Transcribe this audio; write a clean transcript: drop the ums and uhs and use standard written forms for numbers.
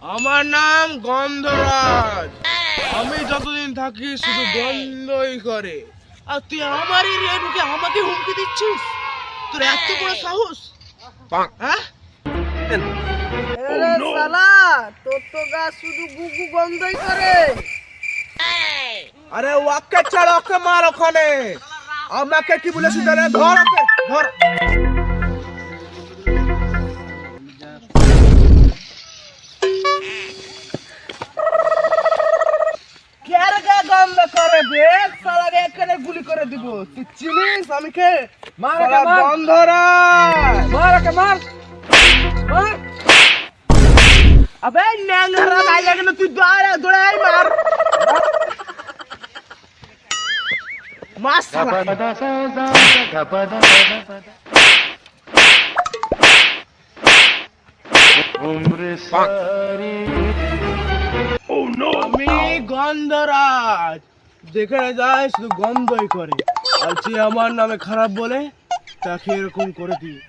আমার নাম গন্ধরাজ। আমি যতদিন থাকি শুধু গন্ধই করে। আর তুই আমার এরিয়ায় ঢুকে আমাকে হুমকি দিচ্ছিস? তোর এত বড় সাহস? হ্যাঁ শালা, তোর তো গা শুধু গুগু গন্ধই করে। আরে ওকে ছাড়, ওকে মার ওখানে। আমাকে কি বলেছিস? ধর ওকে, ধর। এখানে গুলি করে দিব। তুই চিনিস আমি কে? গন্ধরাজ। আবে ন্যাংরা বাইরে গেলে তুই দৌড়ে দৌড়ে মার। মাস আমি গন্ধরাজ, যেখানে যায় শুধু গন্ধই করে। আর যে আমার নামে খারাপ বলে তাকে এরকম করে দিই।